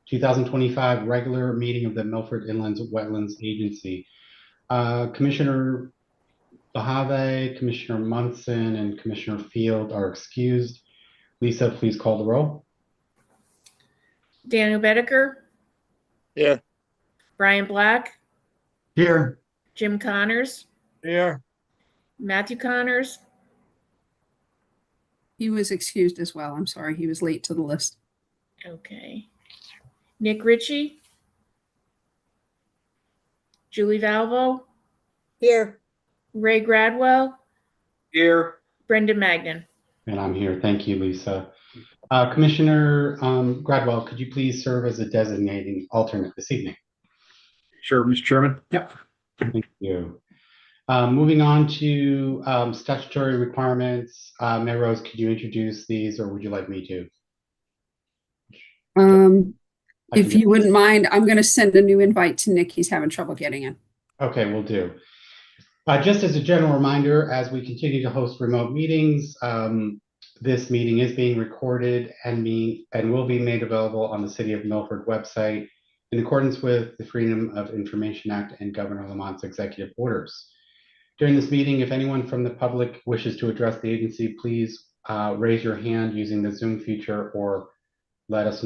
2025 regular meeting of the Milford Inland Wetlands Agency. Commissioner Bahave, Commissioner Munson, and Commissioner Field are excused. Lisa, please call the roll. Daniel Bedecker. Here. Brian Black. Here. Jim Connors. Here. Matthew Connors. He was excused as well. I'm sorry. He was late to the list. Okay. Nick Ritchie. Julie Valvo. Here. Ray Gradwell. Here. Brendan Magnan. And I'm here. Thank you, Lisa. Commissioner Gradwell, could you please serve as a designating alternate this evening? Sure, Mr. Chairman. Yep. Thank you. Moving on to statutory requirements. Mayor Rose, could you introduce these, or would you like me to? If you wouldn't mind, I'm going to send a new invite to Nick. He's having trouble getting in. Okay, we'll do. Just as a general reminder, as we continue to host remote meetings, this meeting is being recorded and will be made available on the City of Milford website in accordance with the Freedom of Information Act and Governor Lamont's executive orders. During this meeting, if anyone from the public wishes to address the agency, please raise your hand using the Zoom feature, or let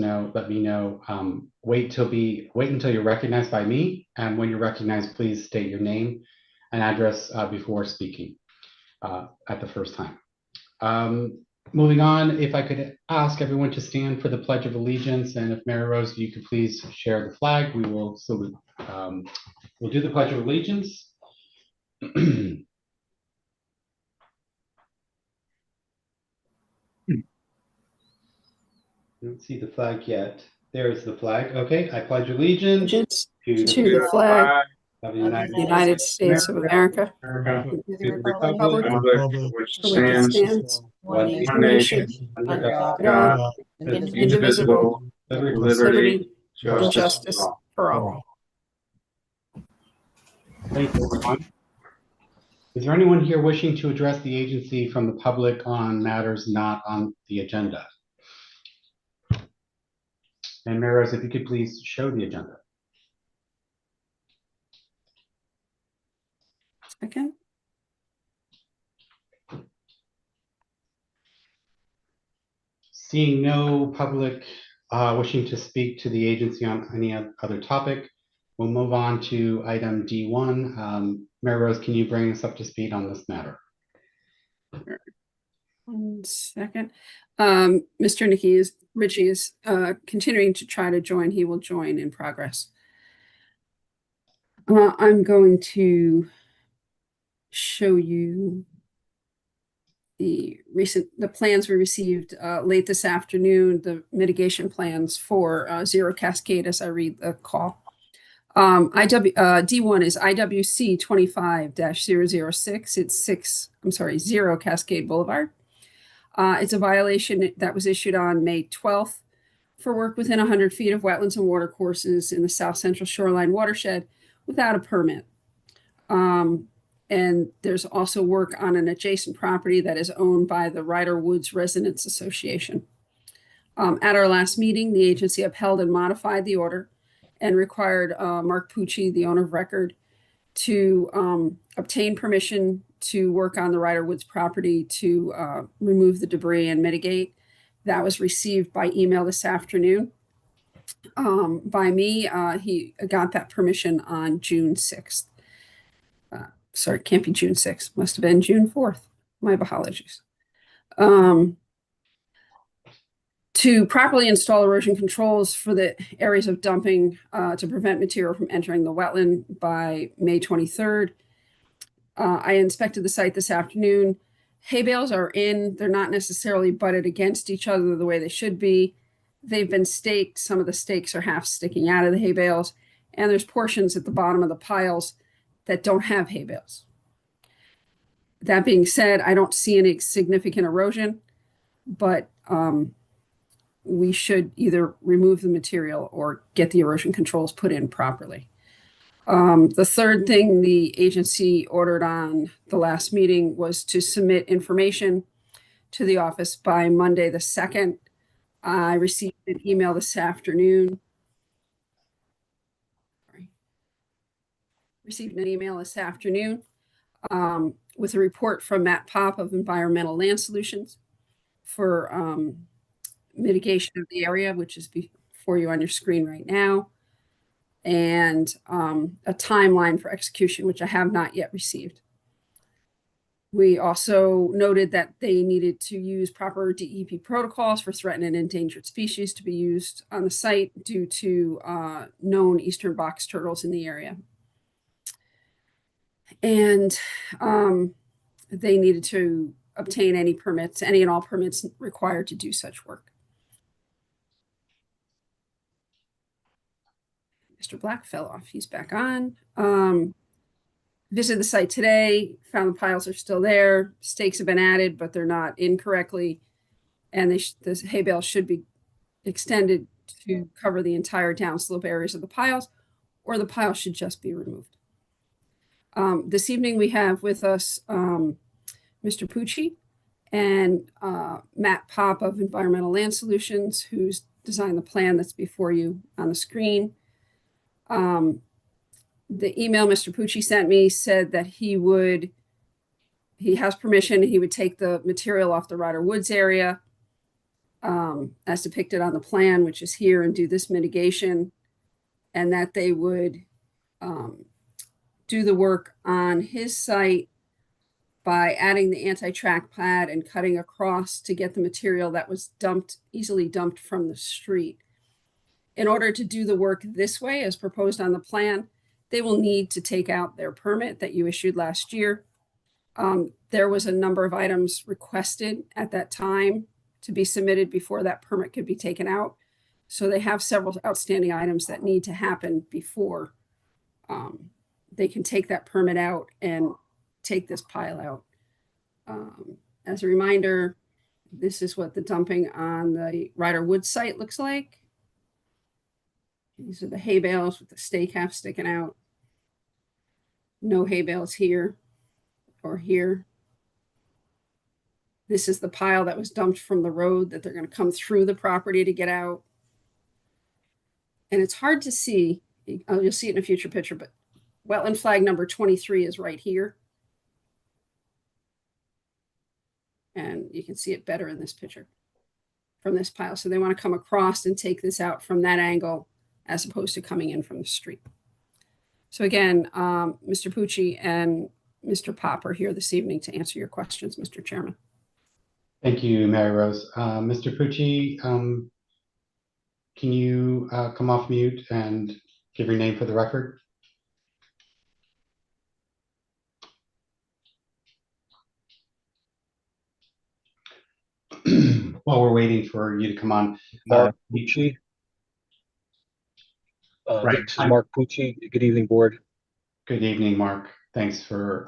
me know. Wait until you're recognized by me, and when you're recognized, please state your name and address before speaking at the first time. Moving on, if I could ask everyone to stand for the Pledge of Allegiance, and if Mary Rose, you could please share the flag. We will salute. We'll do the Pledge of Allegiance. Don't see the flag yet. There's the flag. Okay, I pledge allegiance To the flag of of the United States of America, to the the republic republic Which for which it stands stands, one one nation, under under God, God, indivisible, with with liberty, liberty, and justice for all. Thank you, everyone. Is there anyone here wishing to address the agency from the public on matters not on the agenda? And Mary Rose, if you could please show the agenda. Second. Seeing no public wishing to speak to the agency on any other topic, we'll move on to item D1. Mary Rose, can you bring us up to speed on this matter? Sure. 1 second. Mr. Ritchie is continuing to try to join. He will join in progress. I'm going to show you the plans we received late this afternoon, the mitigation plans for Zero Cascade as I read the call. D1 is IWC 25-006. It's Zero Cascade Boulevard. It's a violation that was issued on May 12th for work within 100 feet of wetlands and watercourses in the South Central Shoreline watershed without a permit. And there's also work on an adjacent property that is owned by the Ryder Woods Residents Association. At our last meeting, the agency upheld and modified the order and required Mark Pucci, the owner of record, to obtain permission to work on the Ryder Woods property to remove the debris and mitigate. That was received by email this afternoon by me. He got that permission on June 6th. Sorry, it can't be June 6th. Must have been June 4th. My apologies. To properly install erosion controls for the areas of dumping to prevent material from entering the wetland by May 23rd. I inspected the site this afternoon. Hay bales are in. They're not necessarily butted against each other the way they should be. They've been staked. Some of the stakes are half sticking out of the hay bales, and there's portions at the bottom of the piles that don't have hay bales. That being said, I don't see any significant erosion, but we should either remove the material or get the erosion controls put in properly. The third thing the agency ordered on the last meeting was to submit information to the office by Monday the 2nd. I received an email this afternoon received an email this afternoon with a report from Matt Pop of Environmental Land Solutions for mitigation of the area, which is before you on your screen right now, and a timeline for execution, which I have not yet received. We also noted that they needed to use proper DEP protocols for threatened and endangered species to be used on the site due to known eastern box turtles in the area. And they needed to obtain any permits, any and all permits required to do such work. Mr. Black fell off. He's back on. Visited the site today, found the piles are still there. Stakes have been added, but they're not incorrectly. And the hay bale should be extended to cover the entire downslope areas of the piles, or the pile should just be removed. This evening we have with us Mr. Pucci and Matt Pop of Environmental Land Solutions, who's designed the plan that's before you on the screen. The email Mr. Pucci sent me said that he has permission, he would take the material off the Ryder Woods area as depicted on the plan, which is here, and do this mitigation, and that they would do the work on his site by adding the anti-track pad and cutting across to get the material that was easily dumped from the street. In order to do the work this way, as proposed on the plan, they will need to take out their permit that you issued last year. There was a number of items requested at that time to be submitted before that permit could be taken out. So they have several outstanding items that need to happen before they can take that permit out and take this pile out. As a reminder, this is what the dumping on the Ryder Woods site looks like. These are the hay bales with the stake half sticking out. No hay bales here or here. This is the pile that was dumped from the road that they're going to come through the property to get out. And it's hard to see. You'll see it in a future picture, but wetland flag number 23 is right here. And you can see it better in this picture from this pile. So they want to come across and take this out from that angle as opposed to coming in from the street. So again, Mr. Pucci and Mr. Pop are here this evening to answer your questions, Mr. Chairman. Thank you, Mary Rose. Mr. Pucci, can you come off mute and give your name for the record? While we're waiting for you to come on. Mark Pucci. Right. This is Mark Pucci. Good evening, board. Good evening, Mark. Thanks for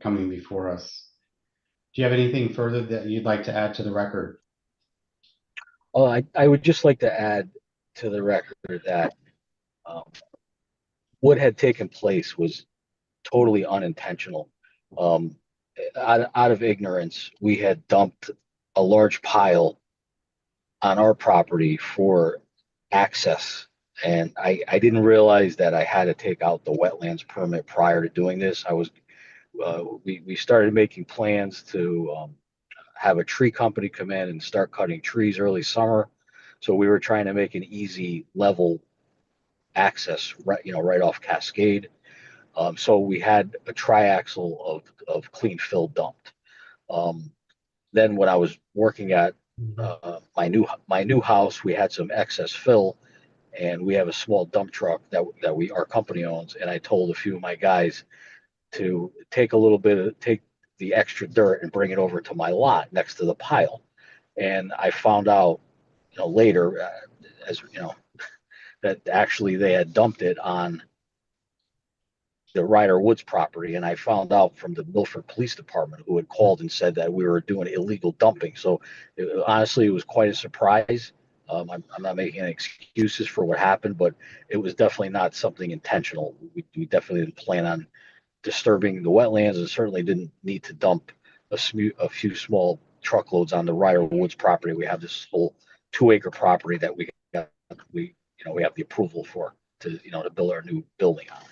coming before us. Do you have anything further that you'd like to add to the record? I would just like to add to the record that what had taken place was totally unintentional. Out of ignorance, we had dumped a large pile on our property for access. And I didn't realize that I had to take out the wetlands permit prior to doing this. We started making plans to have a tree company come in and start cutting trees early summer. So we were trying to make an easy level access right off Cascade. So we had a triaxle of clean fill dumped. Then when I was working at my new house, we had some excess fill, and we have a small dump truck that our company owns. And I told a few of my guys to take the extra dirt and bring it over to my lot next to the pile. And I found out, later, that actually they had dumped it on the Ryder Woods property. And I found out from the Milford Police Department, who had called and said that we were doing illegal dumping. So honestly, it was quite a surprise. I'm not making any excuses for what happened, but it was definitely not something intentional. We definitely didn't plan on disturbing the wetlands, and certainly didn't need to dump a few small truckloads on the Ryder Woods property. We have this whole 2-acre property that we have the approval for to build our new building on.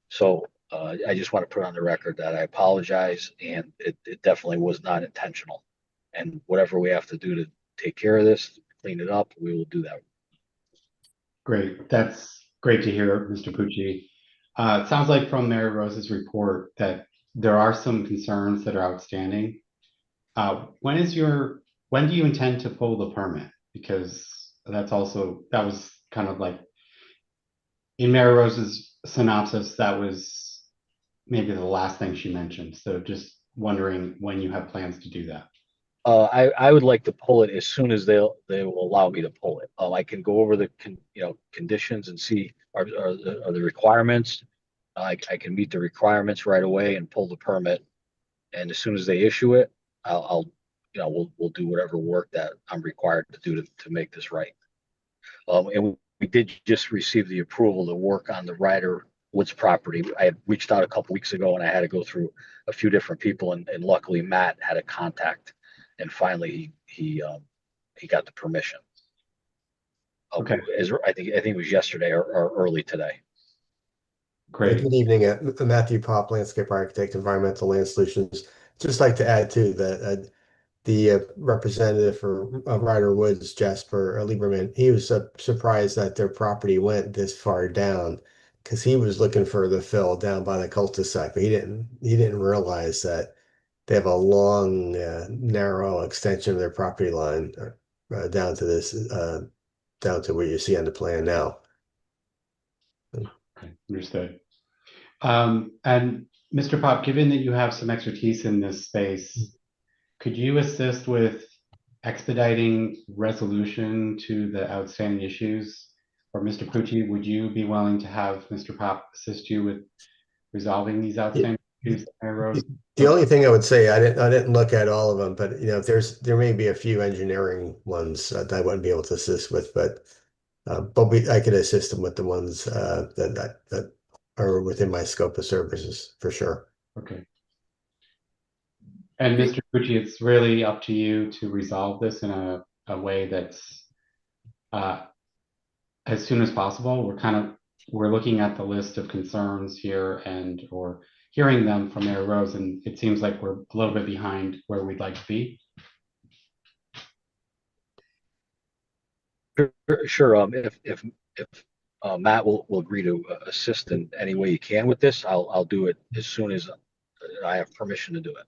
So I just want to put on the record that I apologize, and it definitely was not intentional. And whatever we have to do to take care of this, clean it up, we will do that. Great. That's great to hear, Mr. Pucci. It sounds like from Mary Rose's report that there are some concerns that are outstanding. When do you intend to pull the permit? Because that was kind of like in Mary Rose's synopsis, that was maybe the last thing she mentioned. So just wondering when you have plans to do that. I would like to pull it as soon as they will allow me to pull it. I can go over the conditions and see are the requirements. I can meet the requirements right away and pull the permit. And as soon as they issue it, I'll we'll do whatever work that I'm required to do to make this right. And we did just receive the approval to work on the Ryder Woods property. I had reached out a couple weeks ago, and I had to go through a few different people, and luckily Matt had a contact, and finally he got the permission. Okay. I think it was yesterday or early today. Great. Good evening, Matthew Pop, landscape architect, Environmental Land Solutions. Just like to add too that the representative for Ryder Woods, Jasper Lieberman, he was surprised that their property went this far down because he was looking for the fill down by the cul-de-sac, but he didn't realize that they have a long, narrow extension of their property line down to this down to what you see on the plan now. Okay, understood. And Mr. Pop, given that you have some expertise in this space, could you assist with expediting resolution to the outstanding issues? Or Mr. Pucci, would you be willing to have Mr. Pop assist you with resolving these outstanding issues that I wrote? The only thing I would say, I didn't look at all of them, but there may be a few engineering ones that I wouldn't be able to assist with, but I could assist them with the ones that are within my scope of services for sure. Okay. And Mr. Pucci, it's really up to you to resolve this in a way that's as soon as possible. We're looking at the list of concerns here or hearing them from Mary Rose, and it seems like we're a little bit behind where we'd like to be. Sure. If Matt will agree to assist in any way he can with this, I'll do it as soon as I have permission to do it.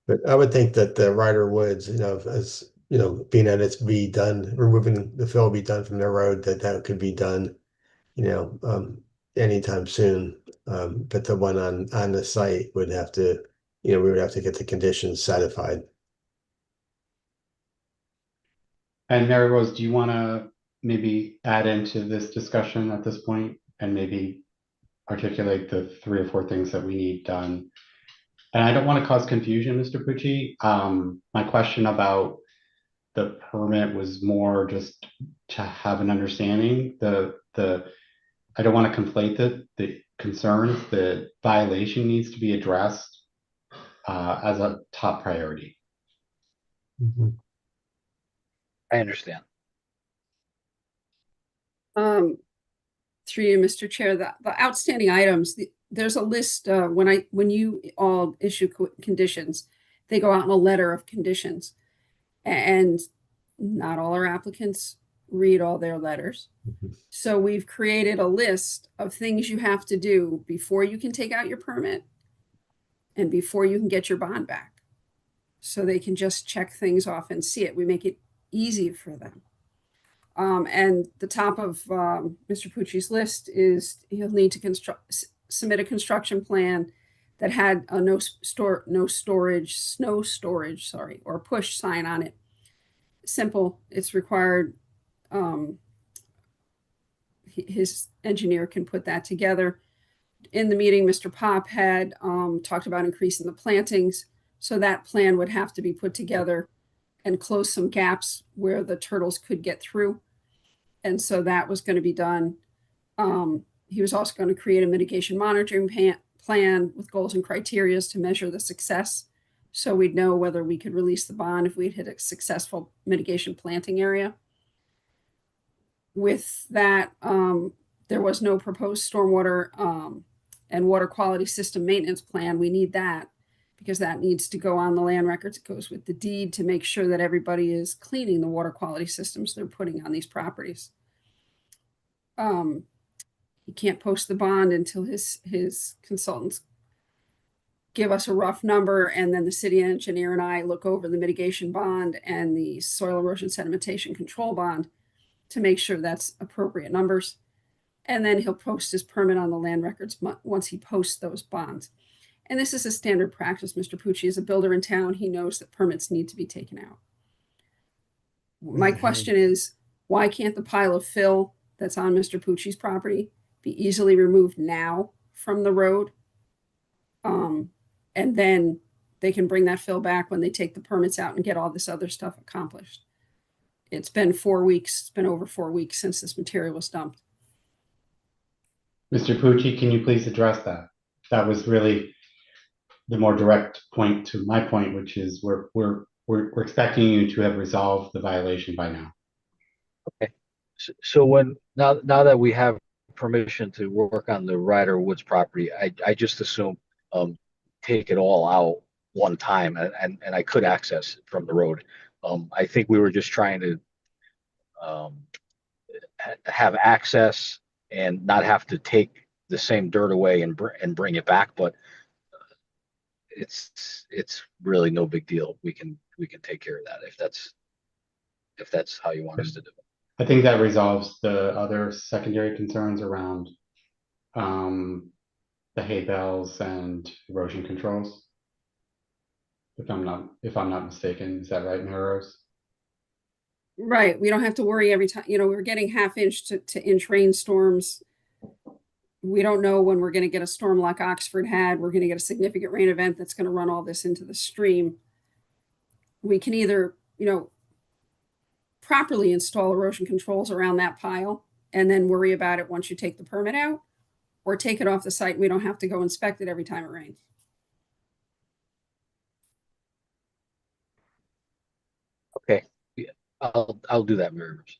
But I would think that the Ryder Woods, as being that it's be done, removing the fill be done from the road, that could be done, anytime soon. But the one on the site would have to, we would have to get the conditions satisfied. And Mary Rose, do you want to maybe add into this discussion at this point and maybe articulate the 3 or 4 things that we need done? And I don't want to cause confusion, Mr. Pucci. My question about the permit was more just to have an understanding. I don't want to conflate the concerns. The violation needs to be addressed as a top priority. I understand. Through you, Mr. Chair, the outstanding items, there's a list when you all issue conditions, they go out in a letter of conditions, and not all our applicants read all their letters. So we've created a list of things you have to do before you can take out your permit and before you can get your bond back. So they can just check things off and see it. We make it easy for them. And the top of Mr. Pucci's list is he'll need to submit a construction plan that had a no storage, or push sign on it. Simple. It's required. His engineer can put that together. In the meeting, Mr. Pop had talked about increasing the plantings. So that plan would have to be put together and close some gaps where the turtles could get through. And so that was going to be done. He was also going to create a mitigation monitoring plan with goals and criteria to measure the success. So we'd know whether we could release the bond if we'd hit a successful mitigation planting area. With that, There was no proposed stormwater and water quality system maintenance plan. We need that because that needs to go on the land records. It goes with the deed to make sure that everybody is cleaning the water quality systems they're putting on these properties. He can't post the bond until his consultants give us a rough number, and then the city engineer and I look over the mitigation bond and the soil erosion sedimentation control bond to make sure that's appropriate numbers. And then he'll post his permit on the land records once he posts those bonds. And this is a standard practice. Mr. Pucci is a builder in town. He knows that permits need to be taken out. My question is, why can't the pile of fill that's on Mr. Pucci's property be easily removed now from the road? And then they can bring that fill back when they take the permits out and get all this other stuff accomplished. It's been 4 weeks. It's been over 4 weeks since this material was dumped. Mr. Pucci, can you please address that? That was really the more direct point to my point, which is we're expecting you to have resolved the violation by now. Okay. So now that we have permission to work on the Ryder Woods property, I just assume take it all out one time, and I could access it from the road. I think we were just trying to have access and not have to take the same dirt away and bring it back, but it's really no big deal. We can take care of that if that's how you want us to do it. I think that resolves the other secondary concerns around the hay bales and erosion controls. If I'm not mistaken, is that right, Rose? Right. We don't have to worry every time. We're getting half-inch to inch rainstorms. We don't know when we're going to get a storm like Oxford had. We're going to get a significant rain event that's going to run all this into the stream. We can either, properly install erosion controls around that pile and then worry about it once you take the permit out, or take it off the site and we don't have to go inspect it every time it rains. Okay. Yeah, I'll do that, Mary Rose.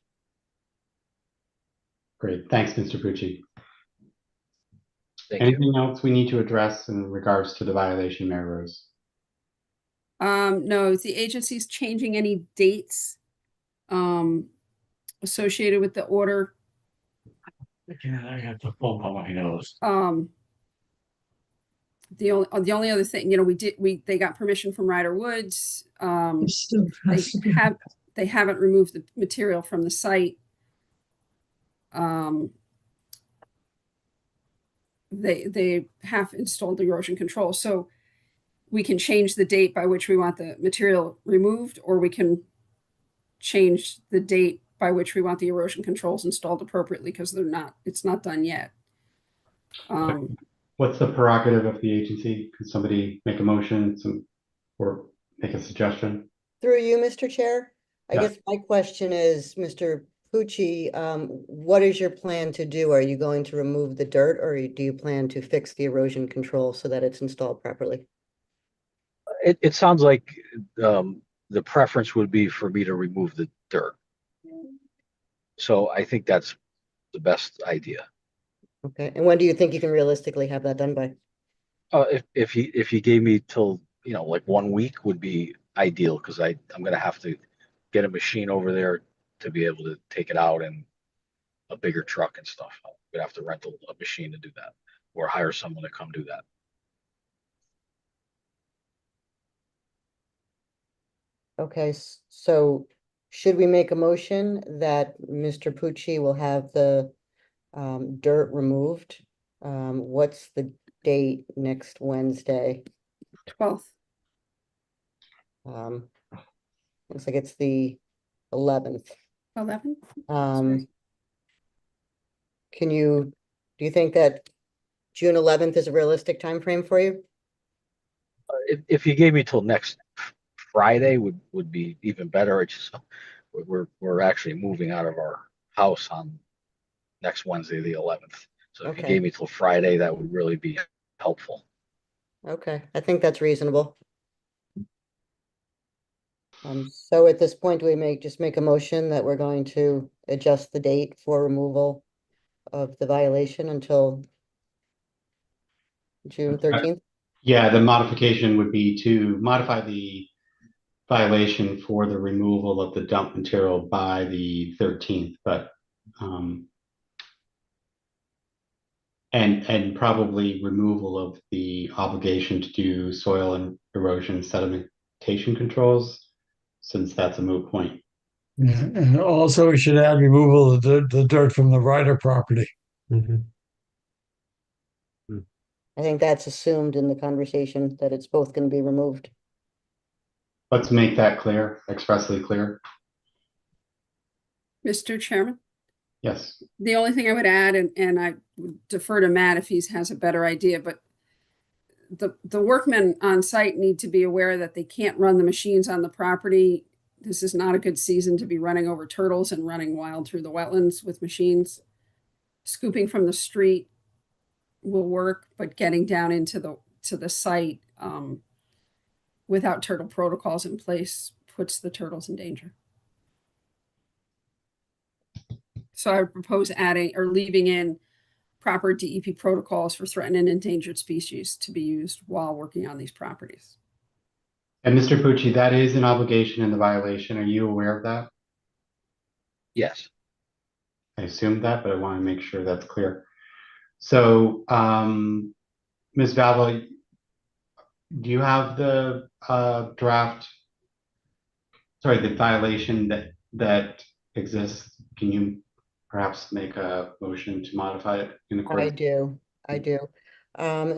Great. Thanks, Mr. Pucci. Thank you. Anything else we need to address in regards to the violation, Mary Rose? No, is the agency's changing any dates associated with the order? I have to pull on my nose. The only other thing, they got permission from Ryder Woods. They haven't removed the material from the site. They have installed the erosion control, so we can change the date by which we want the material removed, or we can change the date by which we want the erosion controls installed appropriately, because it's not done yet. What's the prerogative of the agency? Can somebody make a motion or make a suggestion? Through you, Mr. Chair, I Yeah. guess my question is, Mr. Pucci, what is your plan to do? Are you going to remove the dirt, or do you plan to fix the erosion control so that it's installed properly? It sounds like the preference would be for me to remove the dirt. So I think that's the best idea. Okay, and when do you think you can realistically have that done by? If he gave me till like 1 week would be ideal, because I'm gonna have to get a machine over there to be able to take it out, and a bigger truck and stuff. I'm gonna have to rent a machine to do that, or hire someone to come do that. Okay, so should we make a motion that Mr. Pucci will have the dirt removed? What's the date next Wednesday? 12th. Looks like it's the 11th. 11th? Do you think that June 11th is a realistic time frame for you? If you gave me till next Friday would be even better. It's just we're actually moving out of our house on next Wednesday, the 11th. So if you Okay. gave me till Friday, that would really be helpful. Okay, I think that's reasonable. So at this point, do we just make a motion that we're going to adjust the date for removal of the violation until June 13th? Yeah, the modification would be to modify the violation for the removal of the dump material by the 13th, but and probably removal of the obligation to do soil and erosion sedimentation controls, since that's a moot point. Yeah, and also we should add removal of the dirt from the Ryder property. Mhm. I think that's assumed in the conversation that it's both going to be removed. Let's make that clear, expressly clear. Mr. Chairman, Yes. the only thing I would add, and I would defer to Matt if he has a better idea, but the workmen on site need to be aware that they can't run the machines on the property. This is not a good season to be running over turtles and running wild through the wetlands with machines. Scooping from the street will work, but getting down into the site without turtle protocols in place puts the turtles in danger. So I would propose adding or leaving in proper DEP protocols for threatened and endangered species to be used while working on these properties. And Mr. Pucci, that is an obligation in the violation. Are you aware of that? Yes. I assumed that, but I want to make sure that's clear. So, Ms. Valvo, do you have the draft? Sorry, the violation that exists. Can you perhaps make a motion to modify it in I accordance? do.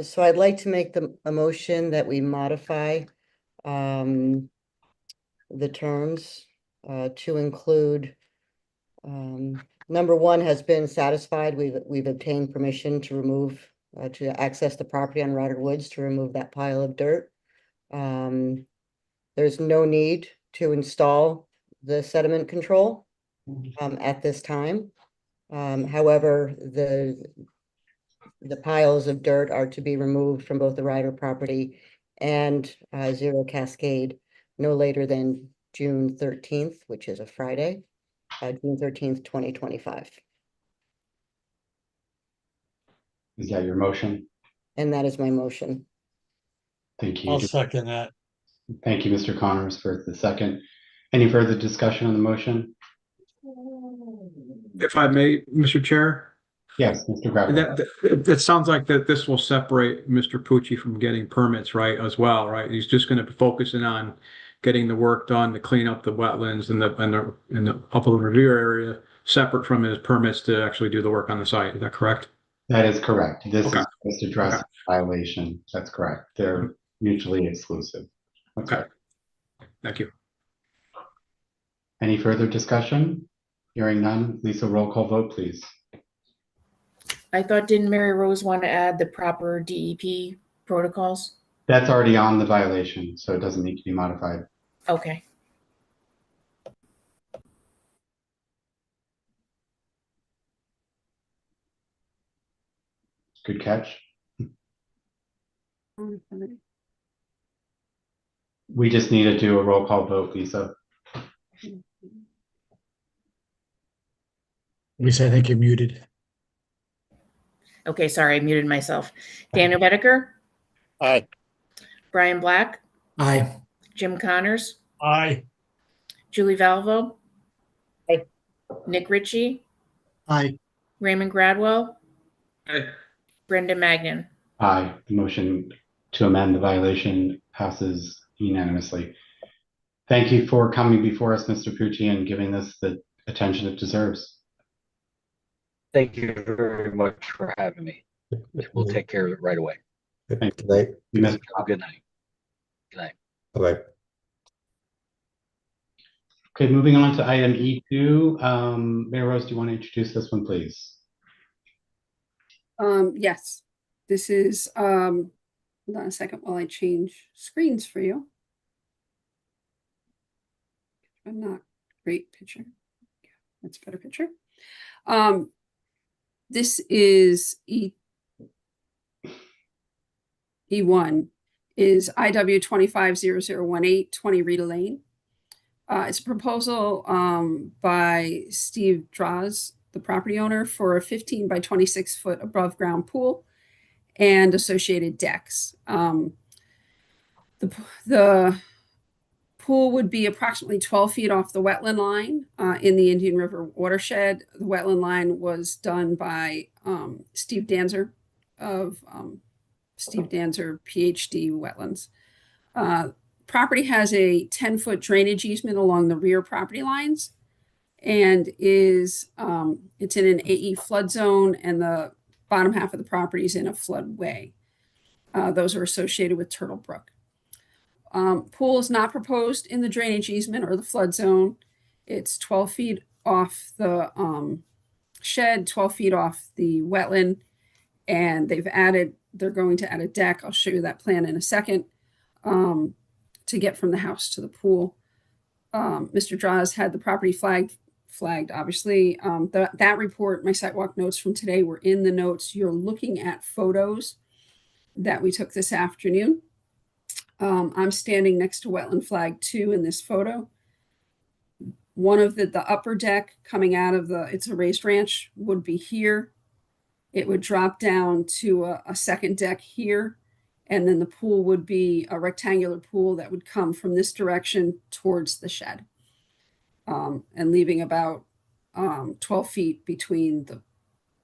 So I'd like to make a motion that we modify the terms to include number one has been satisfied. We've obtained permission to remove to access the property on Ryder Woods to remove that pile of dirt. There's no need to install the sediment control at this time. However, the piles of dirt are to be removed from both the Ryder property and Zero Cascade no later than June 13th, which is a Friday, June 13th, 2025. Is that your motion? And that is my motion. Thank you. I'll second that. Thank you, Mr. Connors, for the second. Any further discussion on the motion? If I may, Mr. Chair, Yes, Mr. Gradwell. that sounds like that this will separate Mr. Pucci from getting permits, right, as well, right? He's just going to be focusing on getting the work done to clean up the wetlands and the upland revere area, separate from his permits to actually do the work on the site. Is that correct? That is correct. This Okay. is just addressing violation. That's correct. They're mutually exclusive. Okay. Thank you. Any further discussion? Hearing none. Lisa, roll call vote, please. I thought, didn't Mary Rose want to add the proper DEP protocols? That's already on the violation, so it doesn't need to be modified. Okay. Good catch. We just need to do a roll call vote, Lisa. Lisa, I think you're muted. Okay, sorry, I muted myself. Daniel Bedecker, Aye. Brian Black, Aye. Jim Connors, Aye. Julie Valvo. Aye. Nick Ritchie, Aye. Raymond Gradwell, Aye. Brenda Magnan. Aye. The motion to amend the violation passes unanimously. Thank you for coming before us, Mr. Pucci, and giving this the attention it deserves. Thank you very much for having me. We'll take care of it right away. Thank Good night. you, Mr. Have a good night. Good night. Bye-bye. Okay, moving on to item E2. Mayor Rose, do you want to introduce this one, please? Yes, this is, hold on a second while I change screens for you. I'm not great picture. Yeah, that's a better picture. This is E1 is IW 250018 20 Rita Lane. It's a proposal by Steve Draws the property owner, for a 15 by 26 foot above ground pool and associated decks. The pool would be approximately 12 feet off the wetland line in the Indian River watershed. The wetland line was done by Steve Danzer of Steve Danzer, PhD Wetlands. Property has a 10-foot drainage easement along the rear property lines, and it's in an AE flood zone, and the bottom half of the property is in a floodway. Those are associated with Turtle Brook. Pool is not proposed in the drainage easement or the flood zone. It's 12 feet off the shed, 12 feet off the wetland, and they're going to add a deck. I'll show you that plan in a second, to get from the house to the pool. Mr. Draws had the property flagged, obviously. That report, my sidewalk notes from today, were in the notes. You're looking at photos that we took this afternoon. I'm standing next to wetland flag 2 in this photo. One of the upper deck coming out of it's a raised ranch, would be here. It would drop down to a second deck here. And then the pool would be a rectangular pool that would come from this direction towards the shed, and leaving about 12 feet between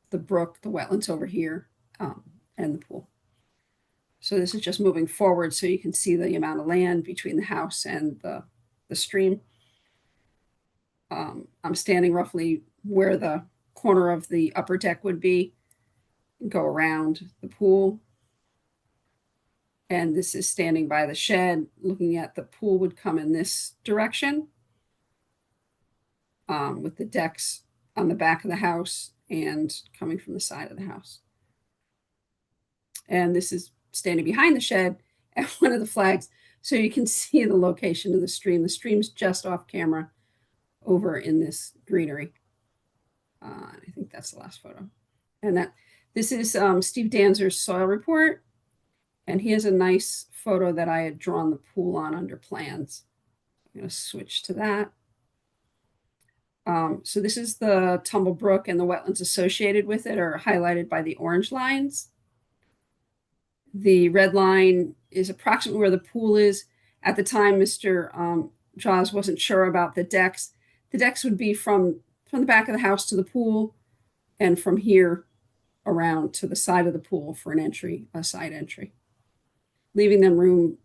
the brook, the wetlands over here, and the pool. So this is just moving forward so you can see the amount of land between the house and the stream. I'm standing roughly where the corner of the upper deck would be, go around the pool. And this is standing by the shed, looking at the pool would come in this direction, with the decks on the back of the house and coming from the side of the house. And this is standing behind the shed at one of the flags, so you can see the location of the stream. The stream's just off camera over in this greenery. I think that's the last photo. And this is Steve Danzer's soil report. And he has a nice photo that I had drawn the pool on under plans. I'm going to switch to that. So this is the Tumble Brook, and the wetlands associated with it are highlighted by the orange lines. The red line is approximately where the pool is. At the time, Mr. Jaws wasn't sure about the decks. The decks would be from the back of the house to the pool, and from here around to the side of the pool for an entry, a side entry, leaving them room,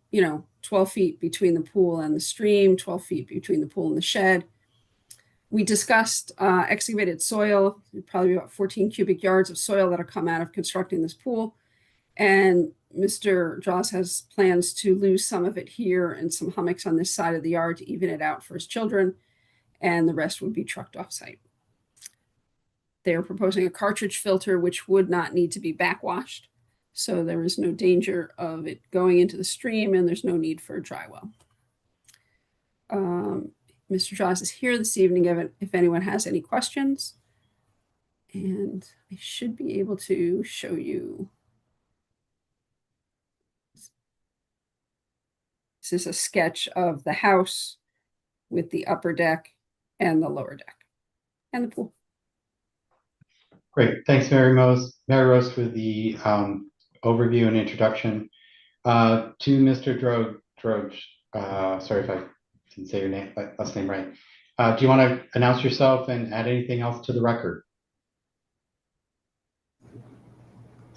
12 feet between the pool and the stream, 12 feet between the pool and the shed. We discussed excavated soil, probably about 14 cubic yards of soil that'll come out of constructing this pool. And Mr. Joss has plans to lose some of it here and some hummocks on this side of the yard to even it out for his children, and the rest would be trucked off site. They are proposing a cartridge filter, which would not need to be backwashed. So there is no danger of it going into the stream, and there's no need for a dry well. Mr. Jaws is here this evening if anyone has any questions. And I should be able to show you. This is a sketch of the house with the upper deck and the lower deck and the pool. Great. Thanks, Mary Rose, for the overview and introduction. To Mr. Droge, sorry if I didn't say your last name right. Do you want to announce yourself and add anything else to the record?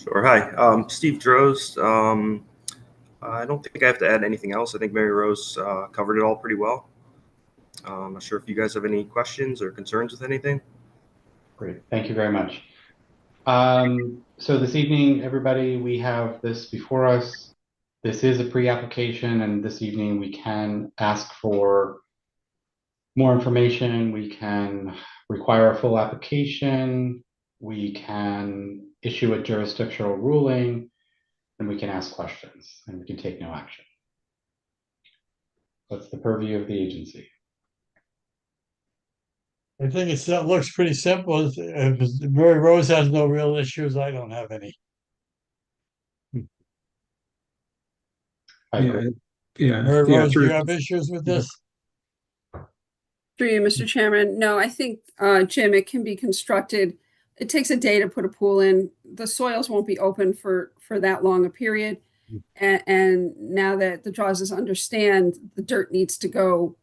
Sure. Hi, Steve Droz. I don't think I have to add anything else. I think Mary Rose covered it all pretty well. I'm not sure if you guys have any questions or concerns with anything. Great. Thank you very much. So this evening, everybody, we have this before us. This is a pre-application, and this evening we can ask for more information. We can require a full application. We can issue a jurisdictional ruling, and we can ask questions, and we can take no action. That's the purview of the agency. I think that looks pretty simple. If Mary Rose has no real issues, I don't have any. I agree. Yeah. Mary Rose, do you have issues with this? Through you, Mr. Chairman. No, I think, Jim, it can be constructed. It takes a day to put a pool in. The soils won't be open for that long a period. And now that the Drawses understand the dirt needs to go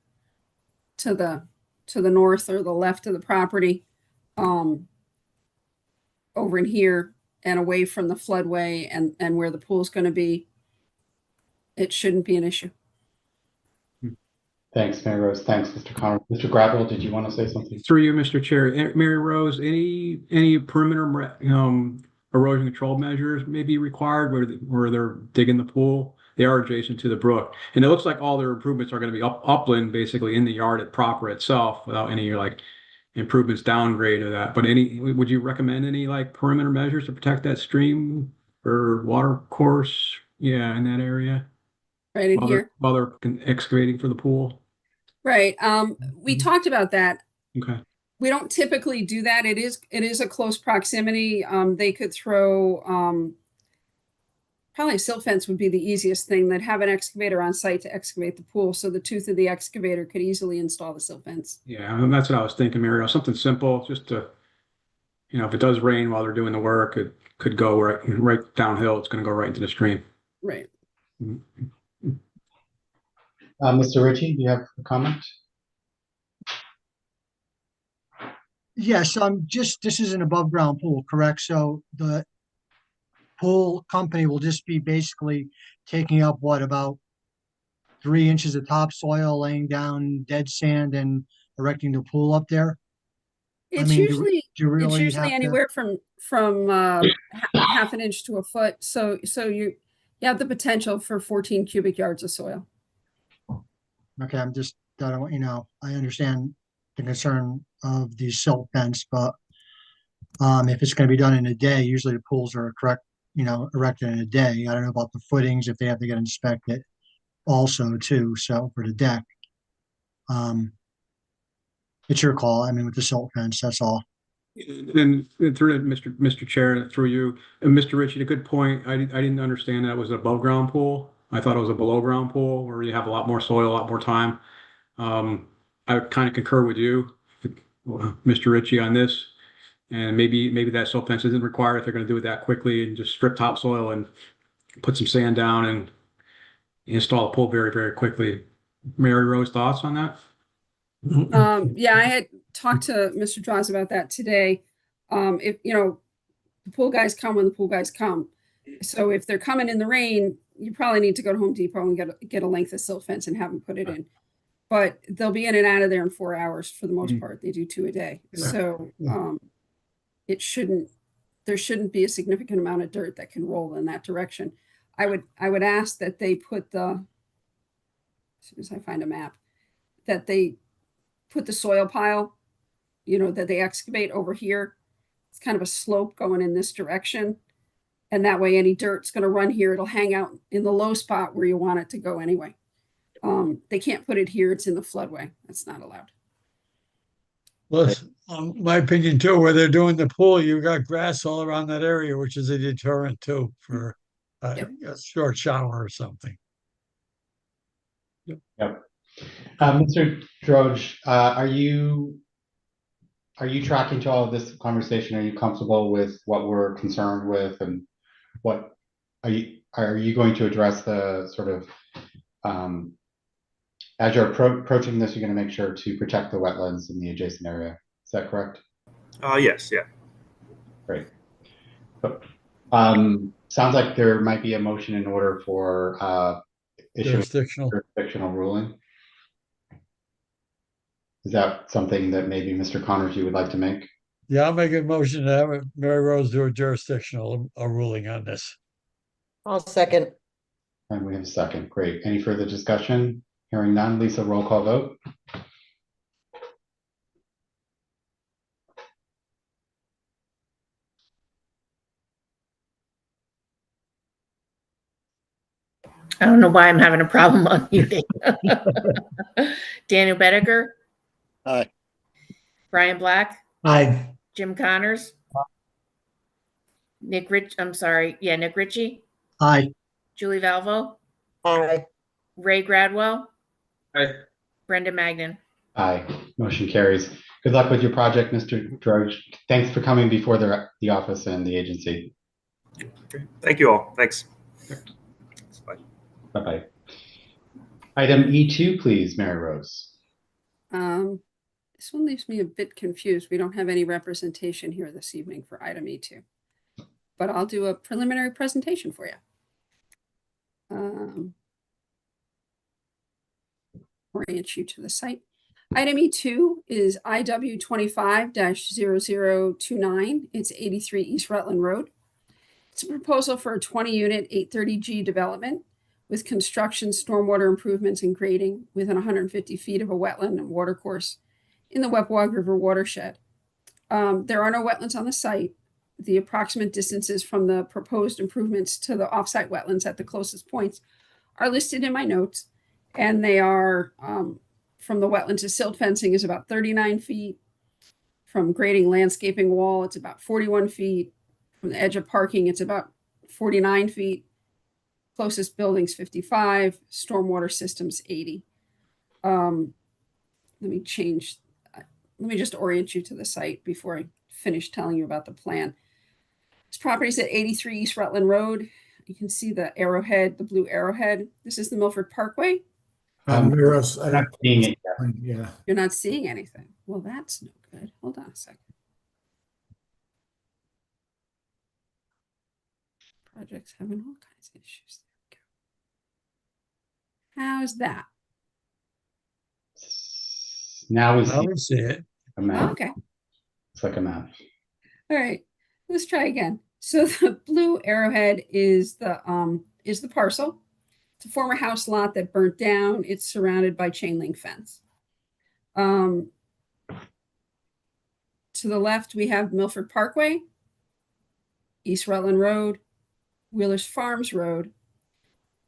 to the north or the left of the property, over in here and away from the floodway and where the pool's going to be, it shouldn't be an issue. Thanks, Mary Rose. Thanks, Mr. Connor. Mr. Gravel, did you want to say something? Through you, Mr. Chair. Mary Rose, any perimeter erosion control measures may be required where they're digging the pool? They are adjacent to the brook, and it looks like all their improvements are going to be upland, basically in the yard proper itself, without any like improvements downgrade of that. But would you recommend any like perimeter measures to protect that stream or water course? Yeah, in that area. Right in here. While they're excavating for the pool. Right. We talked about that. Okay. We don't typically do that. It is a close proximity. They could throw, probably a silt fence would be the easiest thing. They'd have an excavator on site to excavate the pool, so the tooth of the excavator could easily install the silt fence. Yeah, and that's what I was thinking, Mario. Something simple, just to, if it does rain while they're doing the work, it could go right downhill. It's going to go right into the stream. Right. Mr. Ritchie, do you have a comment? Yes, this is an above ground pool, correct? So the pool company will just be basically taking up about 3 inches of topsoil, laying down dead sand and erecting the pool up there? It's mean, usually Do you really it's usually have to? anywhere from half an inch to a foot. So you have the potential for 14 cubic yards of soil. Okay, I understand the concern of the silt fence, but if it's going to be done in a day, usually the pools are erected in a day. I don't know about the footings, if they have to get inspected also too. So for the deck, it's your call. I mean, with the silt fence, that's all. And through Mr. Chair, through you, and Mr. Ritchie, a good point. I didn't understand that it was an above ground pool. I thought it was a below ground pool where you have a lot more soil, a lot more time. I kind of concur with you, Mr. Ritchie, on this. And maybe that silt fence isn't required if they're going to do it that quickly, and just strip topsoil and put some sand down and install a pool very, very quickly. Mary Rose, thoughts on that? Yeah, I had talked to Mr. Draws about that today. If the pool guys come when the pool guys come. So if they're coming in the rain, you probably need to go to Home Depot and get a length of silt fence and have them put it in. But they'll be in and out of there in 4 hours for the most part. They do 2 a day. So there shouldn't be a significant amount of dirt that can roll in that direction. I would ask that they put as soon as I find a map, that they put the soil pile, that they excavate over here. It's kind of a slope going in this direction. And that way any dirt's going to run here. It'll hang out in the low spot where you want it to go anyway. They can't put it here. It's in the floodway. That's not allowed. Well, my opinion too, where they're doing the pool, you got grass all around that area, which is a deterrent too for a short shower or something. Yep. Mr. Droge, are you tracking to all of this conversation? Are you comfortable with what we're concerned with, and what are you going to address the sort of as you're approaching this, you're going to make sure to protect the wetlands in the adjacent area. Is that correct? Yes, yeah. Great. Sounds like there might be a motion in order for jurisdictional ruling. Is that something that maybe Mr. Connors you would like to make? Yeah, I'll make a motion to have Mary Rose do a jurisdictional ruling on this. I'll second. And we have a second. Great. Any further discussion? Hearing none. Lisa, roll call vote. I don't know why I'm having a problem unmuting. Daniel Bedecker. Aye. Brian Black. Aye. Jim Connors. Nick Ritchie. Aye. Julie Valvo. Aye. Ray Gradwell. Aye. Brenda Magnan. Aye. Motion carries. Good luck with your project, Mr. Droge. Thanks for coming before the office and the agency. Okay. Thank you all. Thanks. Bye. Bye-bye. Item E2, please, Mary Rose. This one leaves me a bit confused. We don't have any representation here this evening for item E2, but I'll do a preliminary presentation for you. Orient you to the site. Item E2 is IW 25-0029. It's 83 East Rutland Road. It's a proposal for a 20-unit 830G development with construction, stormwater improvements, and grading within 150 feet of a wetland and watercourse in the Wepwag River watershed. There are no wetlands on the site. The approximate distances from the proposed improvements to the offsite wetlands at the closest points are listed in my notes, and they are from the wetland to silt fencing is about 39 feet. From grading landscaping wall, it's about 41 feet. From the edge of parking, it's about 49 feet. Closest buildings, 55. Stormwater systems, 80. Let me just orient you to the site before I finish telling you about the plan. This property is at 83 East Rutland Road. You can see the arrowhead, the blue arrowhead. This is the Milford Parkway. I'm not seeing it yet. Yeah. You're not seeing anything. Well, that's no good. Hold on a second. Project's having all kinds of issues. There we go. How's that? Now we Now see we see it. a map. Okay. It's like a map. All right. Let's try again. So the blue arrowhead is the parcel. It's a former house lot that burnt down. It's surrounded by chain link fence. To the left, we have Milford Parkway, East Rutland Road, Wheelers Farms Road.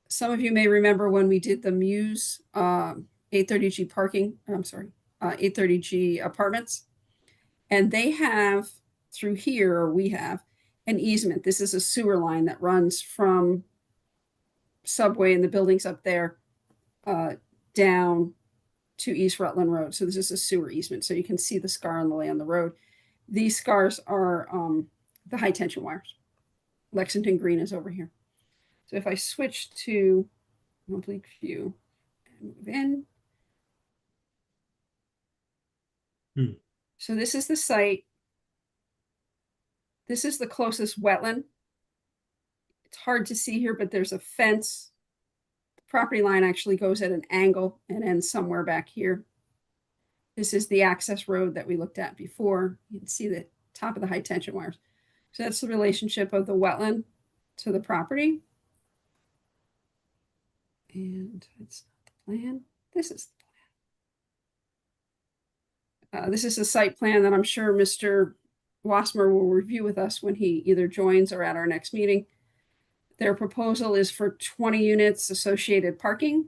Some of you may remember when we did the Muse 830G parking, 830G apartments. And they have through here, or we have an easement. This is a sewer line that runs from Subway and the buildings up there down to East Rutland Road. So this is a sewer easement. So you can see the scar on the lay on the road. These scars are the high tension wires. Lexington Green is over here. So if I switch to oblique view and move in. So this is the site. This is the closest wetland. It's hard to see here, but there's a fence. The property line actually goes at an angle and ends somewhere back here. This is the access road that we looked at before. You can see the top of the high tension wires. So that's the relationship of the wetland to the property. And that's not the plan. This is the plan. This is a site plan that I'm sure Mr. Wassmer will review with us when he either joins or at our next meeting. Their proposal is for 20 units associated parking.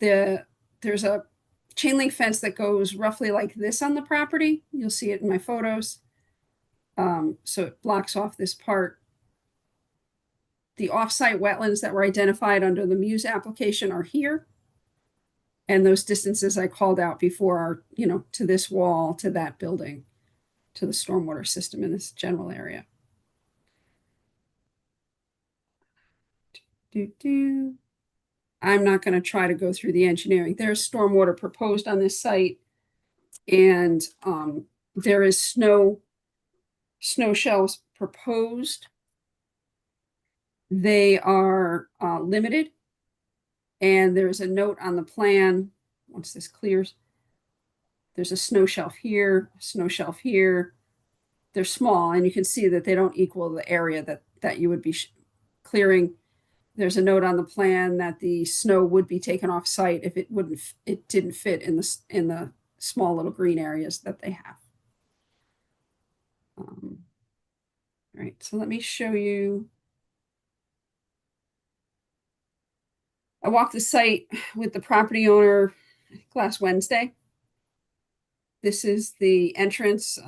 There's a chain link fence that goes roughly like this on the property. You'll see it in my photos. So it blocks off this part. The offsite wetlands that were identified under the Muse application are here. And those distances I called out before are, to this wall, to that building, to the stormwater system in this general area. I'm not going to try to go through the engineering. There's stormwater proposed on this site, and there is snow shelves proposed. They are limited, and there's a note on the plan. Once this clears, there's a snow shelf here, snow shelf here. They're small, and you can see that they don't equal the area that you would be clearing. There's a note on the plan that the snow would be taken off site if it didn't fit in the small little green areas that they have. All right, so let me show you. I walked the site with the property owner last Wednesday. This is the entrance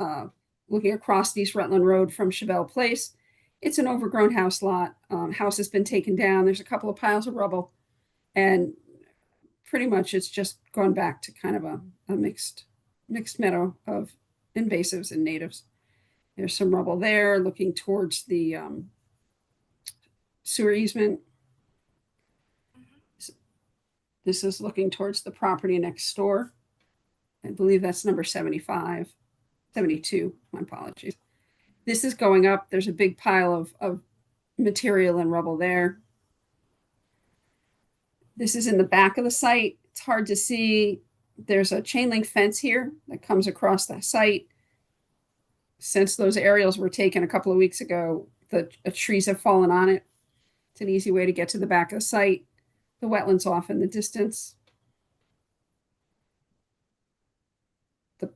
looking across East Rutland Road from Chevelle Place. It's an overgrown house lot. House has been taken down. There's a couple of piles of rubble. And pretty much it's just gone back to kind of a mixed meadow of invasives and natives. There's some rubble there looking towards the sewer easement. This is looking towards the property next door. I believe that's number 75, 72, my apologies. This is going up. There's a big pile of material and rubble there. This is in the back of the site. It's hard to see. There's a chain link fence here that comes across the site. Since those aerials were taken a couple of weeks ago, the trees have fallen on it. It's an easy way to get to the back of the site. The wetlands off in the distance. The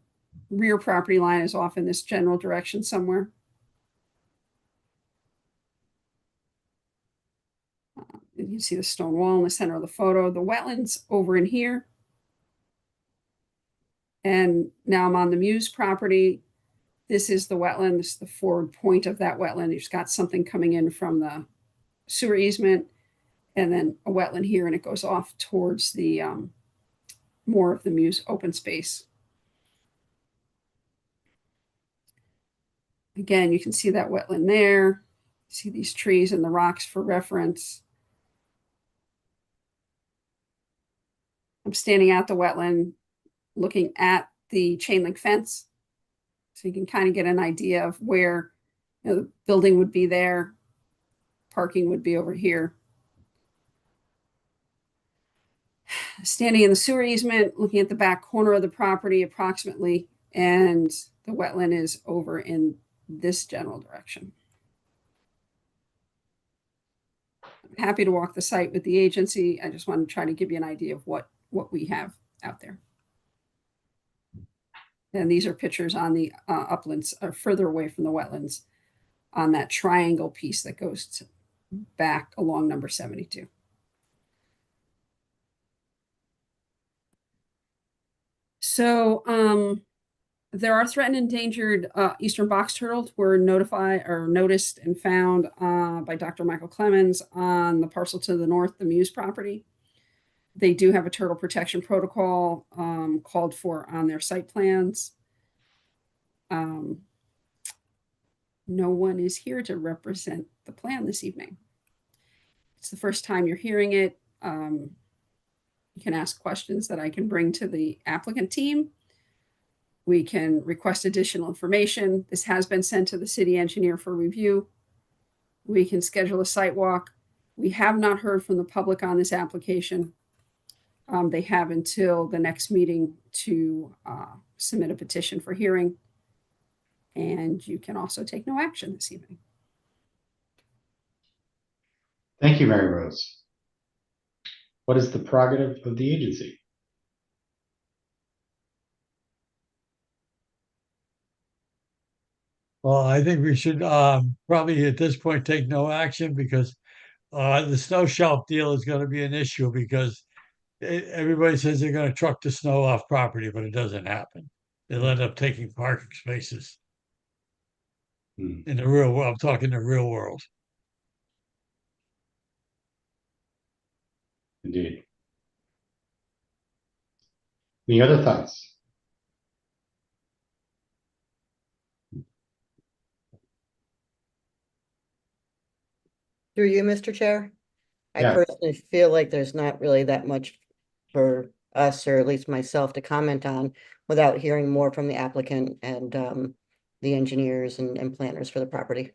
rear property line is off in this general direction somewhere. You can see the stone wall in the center of the photo. The wetlands over in here. And now I'm on the Muse property. This is the wetland. This is the forward point of that wetland. You've got something coming in from the sewer easement, and then a wetland here, and it goes off towards the more of the Muse open space. Again, you can see that wetland there. See these trees and the rocks for reference. I'm standing at the wetland looking at the chain link fence. So you can kind of get an idea of where, you know, the building would be there. Parking would be over here. Standing in the sewer easement, looking at the back corner of the property approximately, and the wetland is over in this general direction. I'm happy to walk the site with the agency. I just want to try to give you an idea of what we have out there. And these are pictures on the uplands, further away from the wetlands, on that triangle piece that goes back along number 72. So there are threatened endangered eastern box turtles were notified or noticed and found by Dr. Michael Clemens on the parcel to the north, the Muse property. They do have a turtle protection protocol called for on their site plans. No one is here to represent the plan this evening. It's the first time you're hearing it. You can ask questions that I can bring to the applicant team. We can request additional information. This has been sent to the city engineer for review. We can schedule a site walk. We have not heard from the public on this application. They have until the next meeting to submit a petition for hearing. And you can also take no action this evening. Thank you, Mary Rose. What is the prerogative of the agency? Well, I think we should probably at this point take no action because the snow shelf deal is going to be an issue because everybody says they're going to truck the snow off property, but it doesn't happen. They'll end up taking parking spaces. In the real world, I'm talking the real world. Indeed. Any other thoughts? Through you, Mr. Chair? I Yeah. personally feel like there's not really that much for us, or at least myself, to comment on without hearing more from the applicant and the engineers and planners for the property.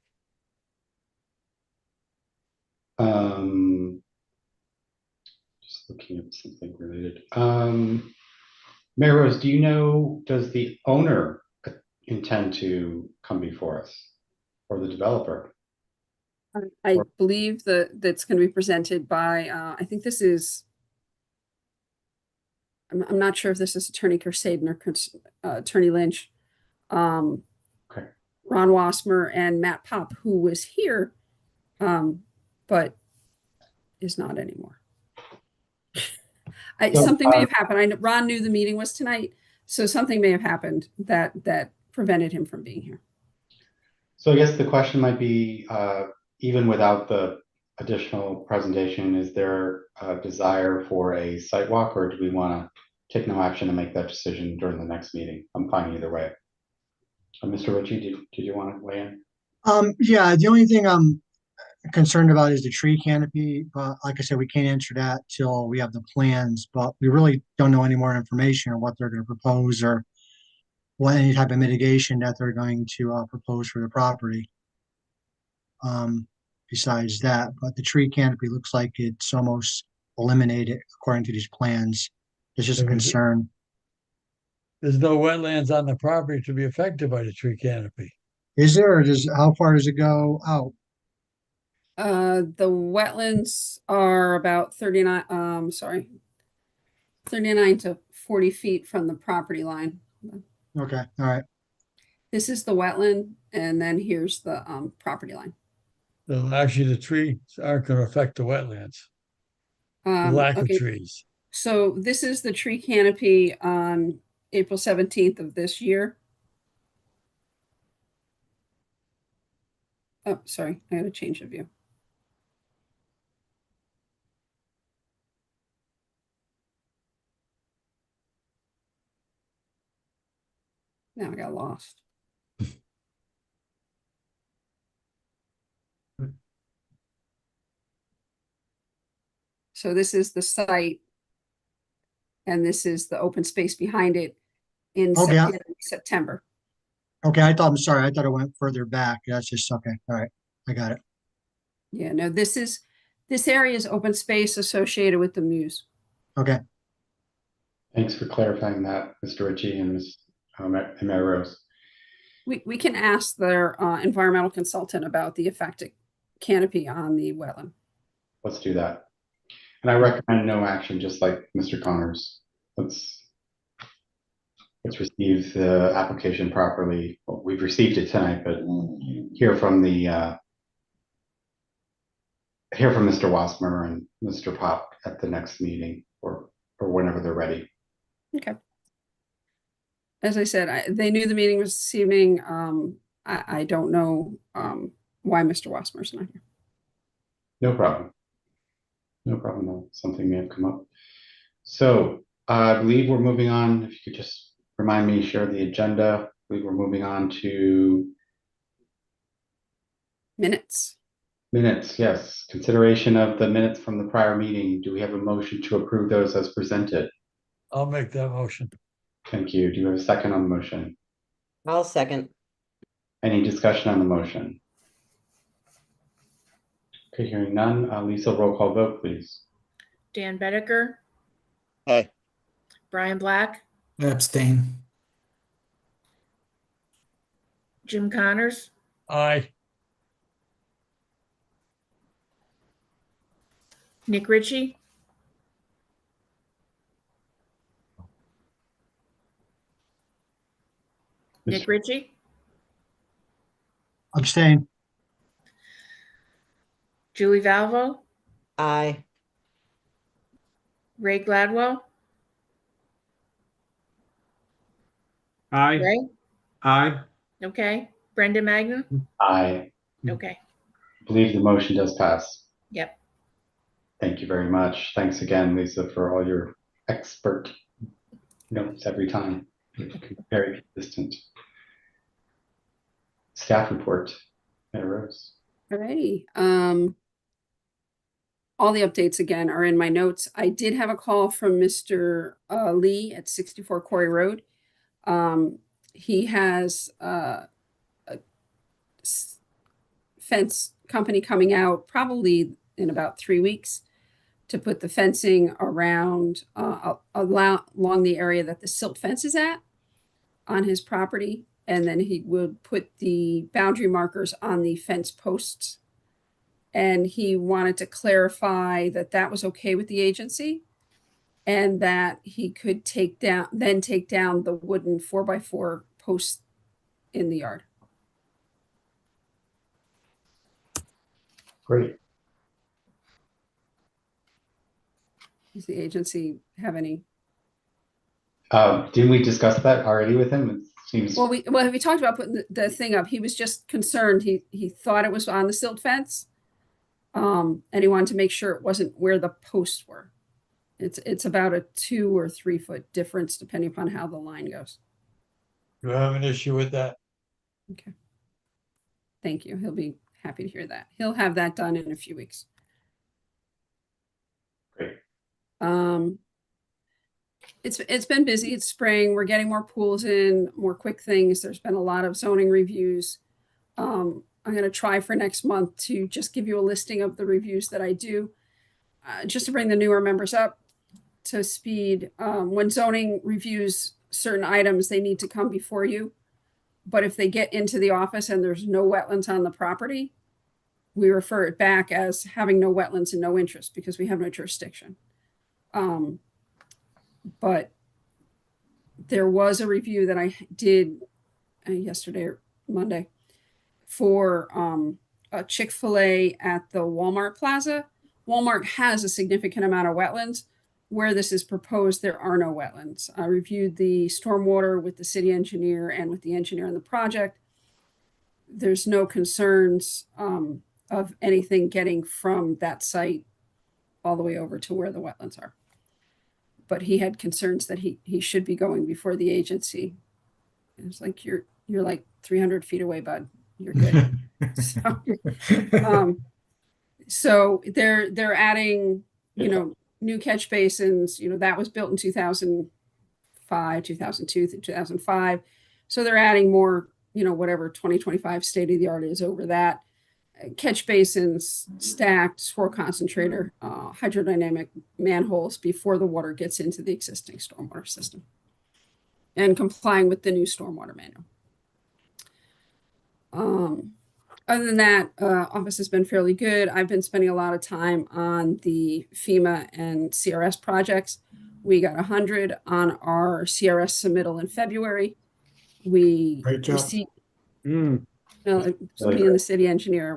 Just looking at something related. Mary Rose, do you know, does the owner intend to come before us or the developer? I believe that's going to be presented by, I think this is, I'm not sure if this is Attorney Kersaden or Attorney Lynch. Okay. Ron Wassmer and Matt Pop, who was here, but is not anymore. Something may have happened. Ron knew the meeting was tonight, so something may have happened that prevented him from being here. So I guess the question might be, even without the additional presentation, is there a desire for a site walk, or do we want to take no action and make that decision during the next meeting? I'm fine either way. Mr. Ritchie, did you want to weigh in? Yeah, the only thing I'm concerned about is the tree canopy, but like I said, we can't answer that till we have the plans, but we really don't know any more information on what they're going to propose or what any type of mitigation that they're going to propose for the property. Besides that, but the tree canopy looks like it's almost eliminated according to these plans. It's just a concern. There's no wetlands on the property to be affected by the tree canopy. Is there, or how far does it go out? The wetlands are about 39 to 40 feet from the property line. Okay, all right. This is the wetland, and then here's the property line. So actually, the trees aren't going to affect the wetlands. The lack of Okay, trees. so this is the tree canopy on April 17th of this year. Oh, sorry, I gotta change the view. Now I got lost. So this is the site, and this is the open space behind it in Okay. September. Okay, I'm sorry, I thought it went further back. That's just, okay, all right, I got it. Yeah, no, this area is open space associated with the Muse. Okay, Thanks for clarifying that, Mr. Ritchie and Mary Rose. We can ask their environmental consultant about the affected canopy on the wetland. Let's do that. And I recommend no action, just like Mr. Connors. Let's receive the application properly. Well, we've received it tonight, but hear from Mr. Wassmer and Mr. Pop at the next meeting or whenever they're ready. Okay. As I said, they knew the meeting was this evening. I don't know why Mr. Wassmer's not here. No problem. No problem. No, something may have come up. So I believe we're moving on. If you could just remind me, share the agenda. I believe we're moving on to Minutes. minutes. Yes. Consideration of the minutes from the prior meeting. Do we have a motion to approve those as presented? I'll make that motion. Thank you. Do you have a second on the motion? I'll second. Any discussion on the motion? Okay, hearing none. Lisa, roll call vote, please. Dan Bedecker, Aye. Brian Black, Abstain. Jim Connors, Aye. Nick Ritchie, Nick Ritchie, abstain. Julie Valvo, Aye. Ray Gladwell, Aye. Ray, Aye. okay, Brenda Magnan, Aye. okay, I believe the motion does pass. yep. Thank you very much. Thanks again, Lisa, for all your expert notes every time. Very consistent. Staff report, Mary Rose. Alrighty. All the updates again are in my notes. I did have a call from Mr. Lee at 64 Quarry Road. He has a fence company coming out probably in about 3 weeks to put the fencing around along the area that the silt fence is at on his property. And then he would put the boundary markers on the fence posts. And he wanted to clarify that that was okay with the agency and that he could take down the wooden 4x4 posts in the yard. Great. Does the agency have any? Didn't we discuss that already with him? It seems. Well, we talked about putting the thing up. He was just concerned. He thought it was on the silt fence. And he wanted to make sure it wasn't where the posts were. It's about a 2 or 3 foot difference depending upon how the line goes. Do you have an issue with that? Okay. Thank you. He'll be happy to hear that. He'll have that done in a few weeks. Great. It's been busy. It's spring. We're getting more pools in, more quick things. There's been a lot of zoning reviews. I'm going to try for next month to just give you a listing of the reviews that I do, just to bring the newer members up to speed. When zoning reviews certain items, they need to come before you. But if they get into the office and there's no wetlands on the property, we refer it back as having no wetlands and no interest because we have no jurisdiction. But there was a review that I did yesterday or Monday for a Chick-fil-A at the Walmart Plaza. Walmart has a significant amount of wetlands. Where this is proposed, there are no wetlands. I reviewed the stormwater with the city engineer and with the engineer on the project. There's no concerns of anything getting from that site all the way over to where the wetlands are. But he had concerns that he should be going before the agency. It was like, you're like 300 feet away, bud. You're good. So they're adding, new catch basins. That was built in 2005, 2002 through 2005. So they're adding more, whatever 2025 state of the art is over that. Catch basins, stacked, swirl concentrator, hydrodynamic manholes before the water gets into the existing stormwater system, and complying with the new stormwater manual. Other than that, office has been fairly good. I've been spending a lot of time on the FEMA and CRS projects. We got 100 on our CRS submittal in February. We Great job. received. Well, it's me and the city engineer.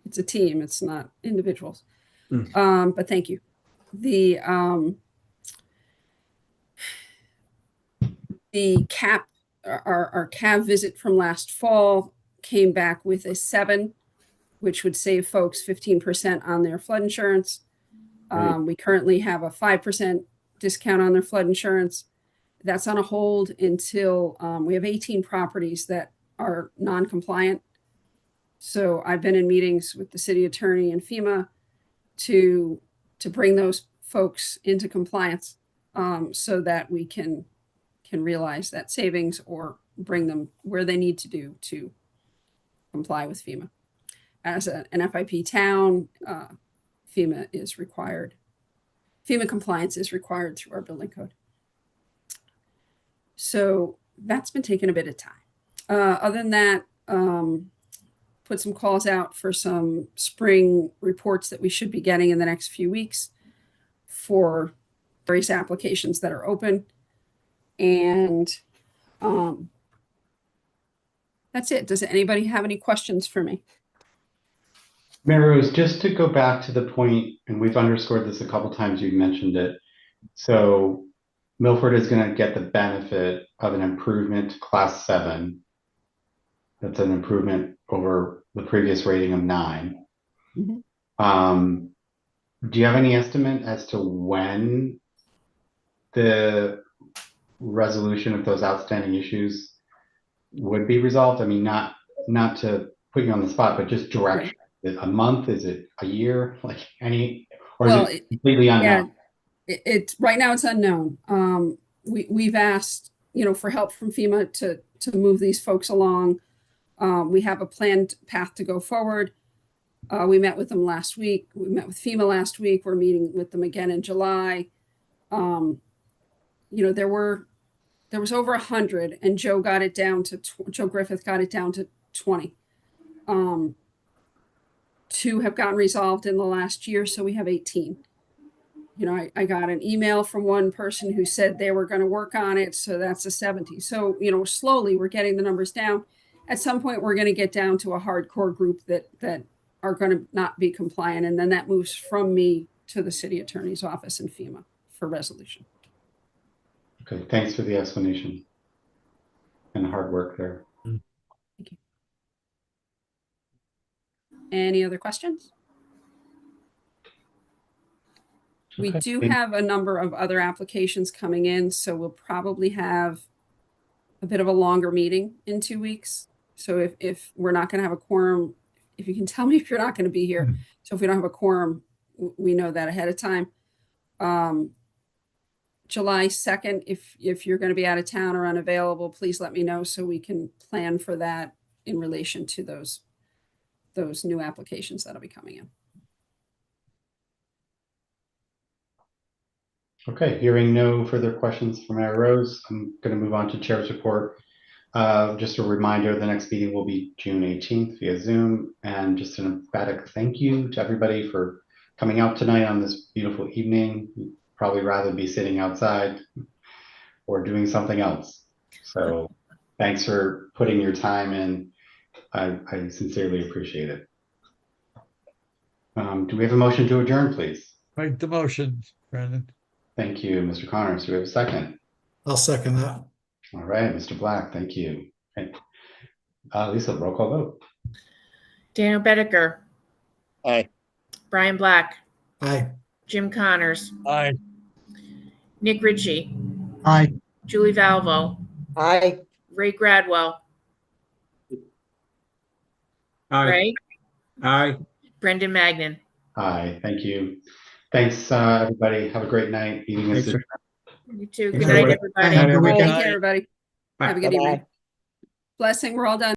It's a team. It's not individuals. But thank you. The CAP, our CAV visit from last fall came back with a 7, which would save folks 15% on their flood insurance. We currently have a 5% discount on their flood insurance. That's on a hold until we have 18 properties that are non-compliant. So I've been in meetings with the city attorney and FEMA to bring those folks into compliance so that we can realize that savings or bring them where they need to do to comply with FEMA. As an FIP town, FEMA is required. FEMA compliance is required through our building code. So that's been taking a bit of time. Other than that, put some calls out for some spring reports that we should be getting in the next few weeks for various applications that are open. And that's it. Does anybody have any questions for me? Mary Rose, just to go back to the point, and we've underscored this a couple times, you've mentioned it. So Milford is going to get the benefit of an improvement to class 7. That's an improvement over the previous rating of 9. Mm-hmm. Do you have any estimate as to when the resolution of those outstanding issues would be resolved? I mean, not to put you on the spot, but just direction. Is it a month? Is it a year? Like any, or is it completely unknown? Yeah, it's right now it's unknown. We've asked, for help from FEMA to move these folks along. We have a planned path to go forward. We met with them last week. We met with FEMA last week. We're meeting with them again in July. There was over 100, and Joe Griffith got it down to 20. 2 have gotten resolved in the last year, so we have 18. I got an email from one person who said they were going to work on it, so that's a 70. So, slowly we're getting the numbers down. At some point, we're going to get down to a hardcore group that are going to not be compliant, and then that moves from me to the city attorney's office and FEMA for resolution. Okay, thanks for the explanation and the hard work there. Thank you. Any other questions? We Okay. do have a number of other applications coming in, so we'll probably have a bit of a longer meeting in 2 weeks. So if we're not going to have a quorum, if you can tell me if you're not going to be here. So if we don't have a quorum, we know that ahead of time. July 2nd, if you're going to be out of town or unavailable, please let me know so we can plan for that in relation to those new applications that'll be coming in. Okay, hearing no further questions from Mayor Rose, I'm going to move on to Chair's report. Just a reminder, the next meeting will be June 18th via Zoom, and just an emphatic thank you to everybody for coming out tonight on this beautiful evening. You'd probably rather be sitting outside or doing something else. So thanks for putting your time in. I sincerely appreciate it. Do we have a motion to adjourn, please? Make the motion, Brandon. Thank you, Mr. Connors. Do we have a second? I'll second that. All right, Mr. Black, thank you. Okay. Lisa, roll call vote. Daniel Bedecker. Aye. Brian Black. Aye. Jim Connors. Aye. Nick Ritchie. Aye. Julie Valvo. Aye. Ray Gradwell. Aye. Ray. Aye. Brendan Magnan. Aye, thank you. Thanks, everybody. Have a great night. Meeting is Thanks, You too. Good Thanks, night, everybody. everybody. Have a good Good weekend. Thank you, everybody. Bye. Have a good Bye-bye. evening. Blessing, we're all done.